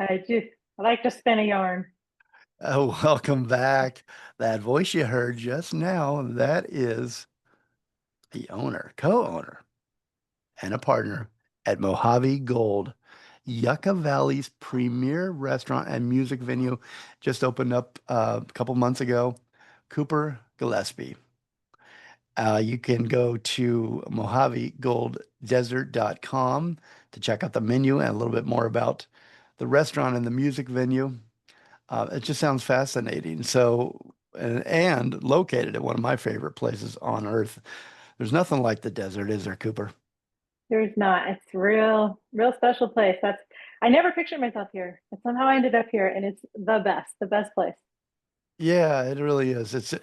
I do. I like to spin a yarn. Oh, welcome back. That voice you heard just now, that is the owner, co-owner, and a partner at Mojave Gold, Yucca Valley's premier restaurant and music venue. Just opened up a couple months ago. Cooper Gillespie. You can go to mojavegolddesert.com to check out the menu and a little bit more about the restaurant and the music venue. It just sounds fascinating. And located at one of my favorite places on earth. There's nothing like the desert, is there, Cooper? There's not. It's real special place. I never pictured myself here, but somehow I ended up here, and it's the best place. Yeah, it really is.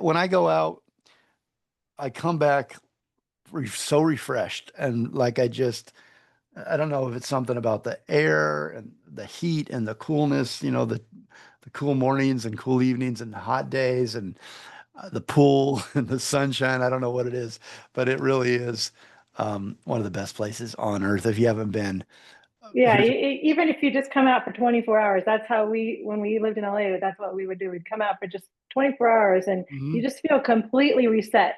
When I go out, I come back so refreshed and like I don't know if it's something about the air and the heat and the coolness, the cool mornings and cool evenings and hot days and the pool and the sunshine. I don't know what it is, but it really is one of the best places on earth. If you haven't been, Yeah, here's even if you just come out for 24 hours, that's how when we lived in LA, that's what we would do. We'd come out for just 24 hours and you Mhm. just feel completely reset,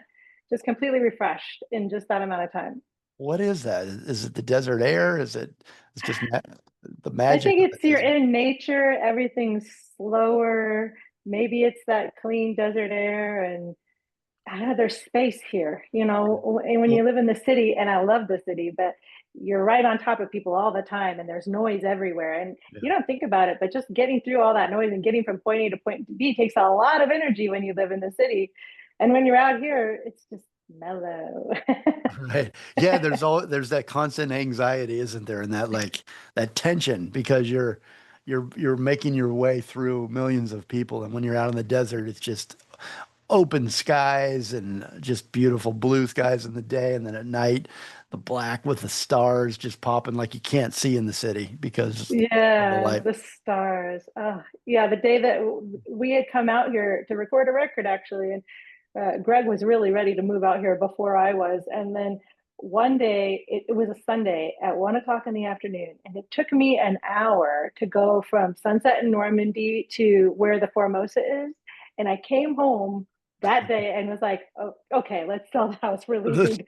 just completely refreshed in just that amount of time. What is that? Is it the desert air? It's just the I magic think of the it's you're desert? in nature, everything's slower. Maybe it's that clean desert air and there's space here, and when you Well, live in the city, and I love the city, but you're right on top of people all the time and there's noise everywhere. And yeah. you don't think about it, but just getting through all that noise and getting from point A to point B takes a lot of energy when you live in the city. And when you're out here, it's just mellow. Right. Yeah, there's that constant anxiety, isn't there? And that that tension because you're making your way through millions of people. And when you're out in the desert, it's just open skies and just beautiful blue skies in the day. And then at night, the black with the stars just popping like you can't see in the city because of the Yeah, light. the stars. Oh, yeah, the day that we had come out here to record a record, actually, and Greg was really ready to move out here before I was. And then one day, it was a Sunday at 1 o'clock in the afternoon, and it took me an hour to go from Sunset in Normandy to where the Formosa is. And I came home that day and was like, oh, okay, let's sell the house. We're leaving.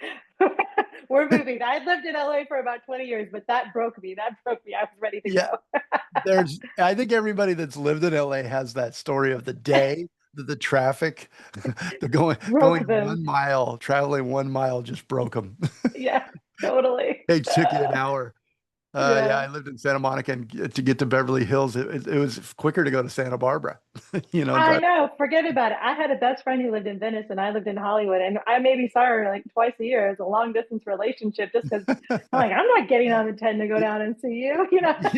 We're moving. I lived in LA for about 20 years, but that broke me. That broke me. I was ready to Yeah, go. I think everybody that's lived in LA has that story of the day that the traffic, the going Broke them. 1 mile, traveling 1 mile just broke them. Yeah, totally. It took you an hour. Yeah, Yeah. I lived in Santa Monica, and to get to Beverly Hills, it was quicker to go to Santa Barbara. I Drive. know. Forget about it. I had a best friend who lived in Venice and I lived in Hollywood. And I maybe saw her like twice a year. It's a long distance relationship just because I'm like, I'm not getting on the 10 to go down and see you. Yeah,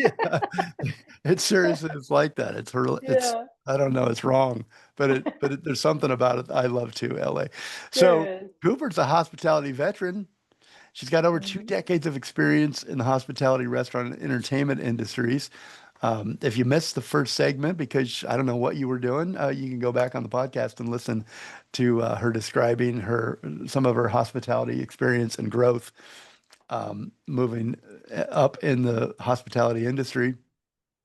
it seriously is like that. Yeah, I don't know, it's wrong, there's something about it I love too, LA. So there is. Cooper's a hospitality veteran. She's got over two Mhm. decades of experience in the hospitality, restaurant, and entertainment industries. If you missed the first segment because I don't know what you were doing, you can go back on the podcast and listen to her describing some of her hospitality experience and growth, moving up in the hospitality industry.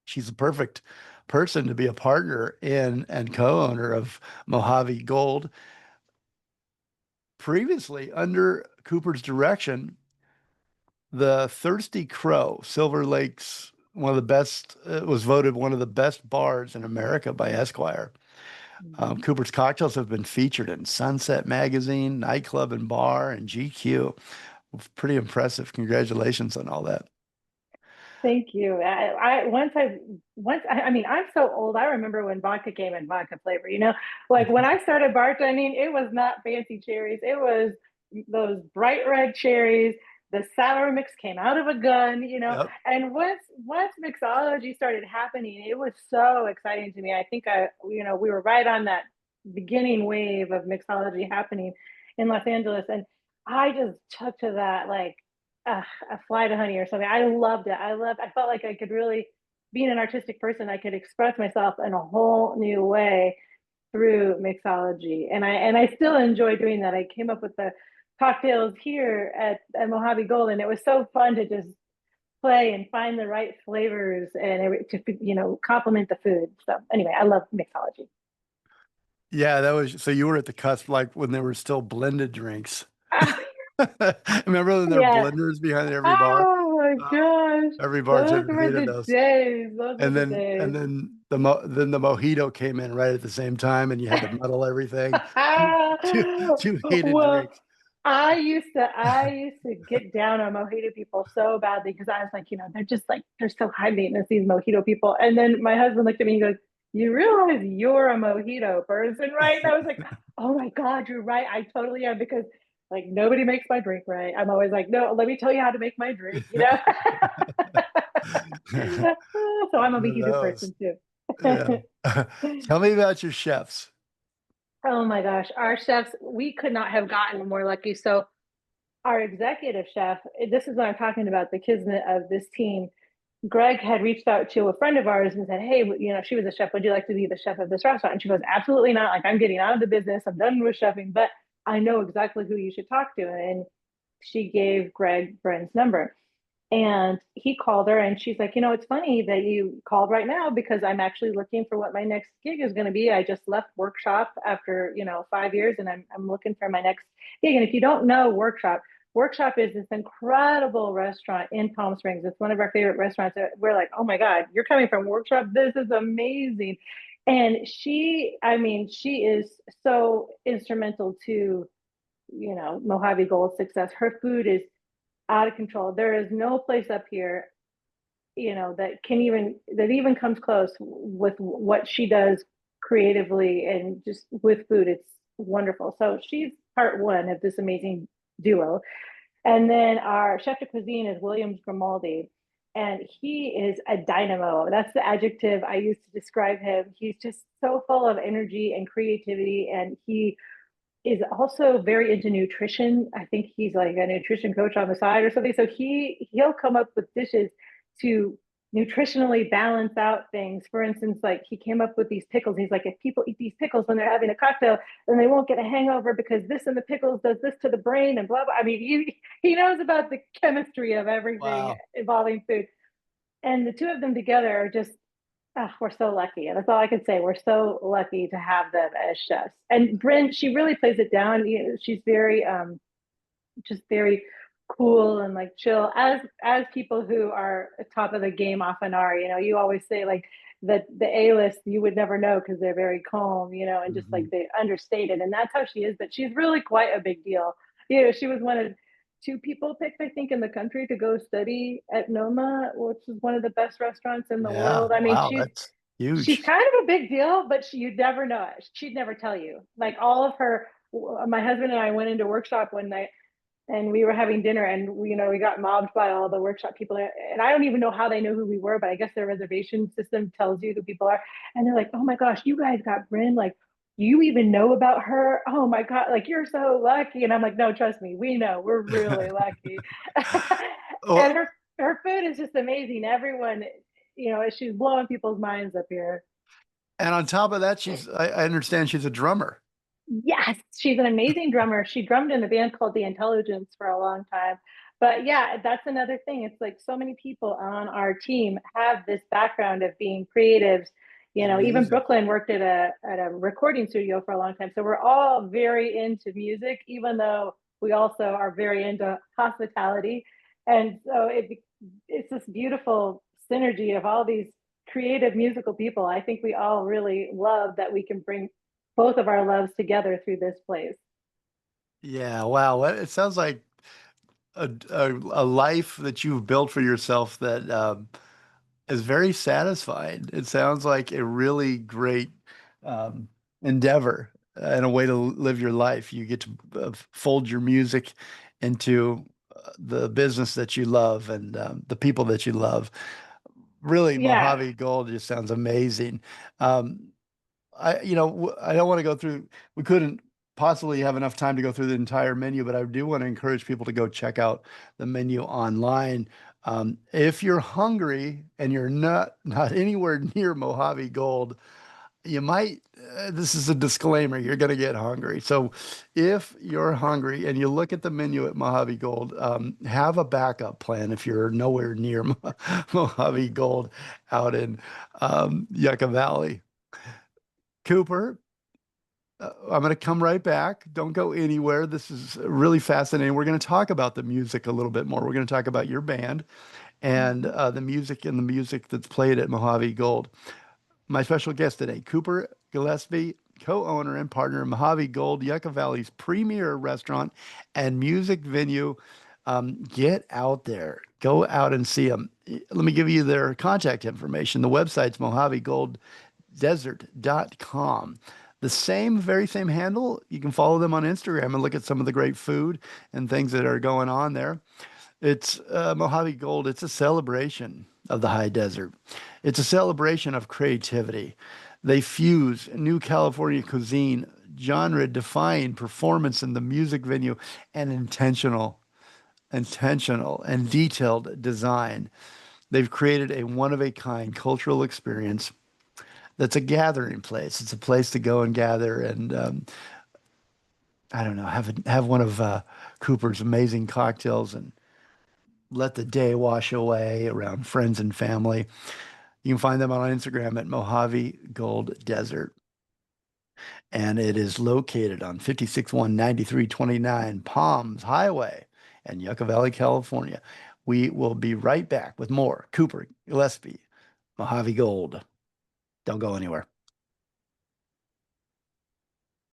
She's the perfect person to be a partner in and co-owner of Mojave Gold. Previously, under Cooper's direction, the Thirsty Crow, Silverlake's one of the best, was voted one of the best bars in America by Esquire. Mhm. Cooper's cocktails have been featured in Sunset Magazine, Nightclub and Bar, and GQ. Pretty impressive. Congratulations on all that. Thank you. I mean, I'm so old. I remember when vodka came in vodka flavor. Like when I started bartending, it was not fancy cherries. It was those bright red cherries. The sour mix came out of a gun. Yep. And once mixology started happening, it was so exciting to me. I think we were right on that beginning wave of mixology happening in Los Angeles, and I just took to that like a fly to honey or something. I loved it. I felt like I could really, being an artistic person, I could express myself in a whole new way through mixology. And I still enjoy doing that. I came up with the cocktails here at Mojave Gold, and it was so fun to just play and find the right flavors and to, complement the food. So anyway, I love mixology. Yeah, that was so you were at the cusp like when there were still blended drinks. Ah, Remember when there were yeah. blenders behind every bar? Oh my Uh, gosh. every Those bartender were hated the those. days. Those were And the then days. then the mojito came in right at the same time, and you had to muddle everything. Two hated Well, drinks. I used to get down on mojito people so badly because I was like, they're just like they're so high maintenance, these mojito people. And then my husband looked at me and goes, "You realize you're a mojito person, right?" And I was like, "Oh my God, you're right. I totally am," because like nobody makes my drink right. I'm always like, "No, let me tell you how to make my drink." So I'm a One of mojito those. person too. Yeah. Tell me about your chefs. Oh my gosh, our chefs, we could not have gotten more lucky. So our executive chef, this is what I'm talking about, the kismet of this team. Greg had reached out to a friend of ours and said, "Hey, she was a chef. Would you like to be the chef of this restaurant?" And she goes, "Absolutely not. Like, I'm getting out of the business. I'm done with chefing, but I know exactly who you should talk to." And she gave Greg Brent's number. And he called her and she's like, "It's funny that you called right now because I'm actually looking for what my next gig is going to be. I just left Workshop after, 5 years and I'm looking for my next gig." And if you don't know Workshop is this incredible restaurant in Palm Springs. It's one of our favorite restaurants. We're like, "Oh my God, you're coming from Workshop. This is amazing." And I mean, she is so instrumental to, Mojave Gold's success. Her food is out of control. There is no place up here, that even comes close with what she does creatively and just with food. It's wonderful. So she's part one of this amazing duo. And then our chef de cuisine is Williams Grimaldi. And he is a dynamo. That's the adjective I use to describe him. He's just so full of energy and creativity. And he is also very into nutrition. I think he's like a nutrition coach on the side or something. So he'll come up with dishes to nutritionally balance out things. For instance, like he came up with these pickles. He's like, if people eat these pickles when they're having a cocktail, then they won't get a hangover because this and the pickles does this to the brain and blah blah. I mean, he knows about the chemistry of everything Wow. involving food. And the two of them together are just, we're so lucky. And that's all I can say. We're so lucky to have them as chefs. And Bryn, she really plays it down. She's very, just very cool and like chill, as people who are top of the game often are. You always say like the A-list you would never know because they're very calm, and just like Mhm. they understated. And that's how she is. But she's really quite a big deal. She was one of two people picked, I think, in the country to go study at Noma, which is one of the best restaurants in the Yeah. world. I mean, Wow. she's That's she's huge. kind of a big deal, but you'd never know it. She'd never tell you. Like all of her, my husband and I went into Workshop one night and we were having dinner and we got mobbed by all the Workshop people. And I don't even know how they know who we were, but I guess their reservation system tells you who people are. And they're like, "Oh my gosh, you guys got Bryn. Like, you even know about her? Oh my God, like you're so lucky." And I'm like, "No, trust me, we know. We're really lucky." And Well, her food is just amazing. Everyone, she's blowing people's minds up here. and on top of that, I understand she's a drummer. Yes, she's an amazing drummer. She drummed in a band called The Intelligence for a long time. But yeah, that's another thing. It's like so many people on our team have this background of being creatives. Even Amazing. Brooklyn worked at a recording studio for a long time. So we're all very into music, even though we also are very into hospitality. And so it's this beautiful synergy of all these creative musical people. I think we all really love that we can bring both of our loves together through this place. Yeah. Wow. It sounds like a life that you've built for yourself that is very satisfying. It sounds like a really great um, endeavor and a way to live your life. You get to fold your music into the business that you love and the people that you love. Really, Yeah. Mojave Gold just sounds amazing. Um, I don't want to go through, we couldn't possibly have enough time to go through the entire menu, but I do want to encourage people to go check out the menu online. If you're hungry and you're not anywhere near Mojave Gold, you might, this is a disclaimer, you're going to get hungry. So if you're hungry and you look at the menu at Mojave Gold, have a backup plan if you're nowhere near Mojave Gold out in Yucca Valley. Cooper, I'm going to come right back. Don't go anywhere. This is really fascinating. We're going to talk about the music a little bit more. We're going to talk about your band and Mhm. the music that's played at Mojave Gold. My special guest today, Cooper Gillespie, co-owner and partner of Mojave Gold, Yucca Valley's premier restaurant and music venue. Get out there. Go out and see them. Let me give you their contact information. The website's mojavegoldesert.com. The very same handle. You can follow them on Instagram and look at some of the great food and things that are going on there. It's Mojave Gold. It's a celebration of the high desert. It's a celebration of creativity. They fuse new California cuisine, genre-defying performance in the music venue, and intentional and detailed design. They've created a one-of-a-kind cultural experience that's a gathering place. It's a place to go and gather and I don't know, have one of Cooper's amazing cocktails and let the day wash away around friends and family. You can find them on Instagram at Mojave Gold Desert. And it is located on 5619329 Palms Highway in Yucca Valley, California. We will be right back with more Cooper Gillespie, Mojave Gold. Don't go anywhere.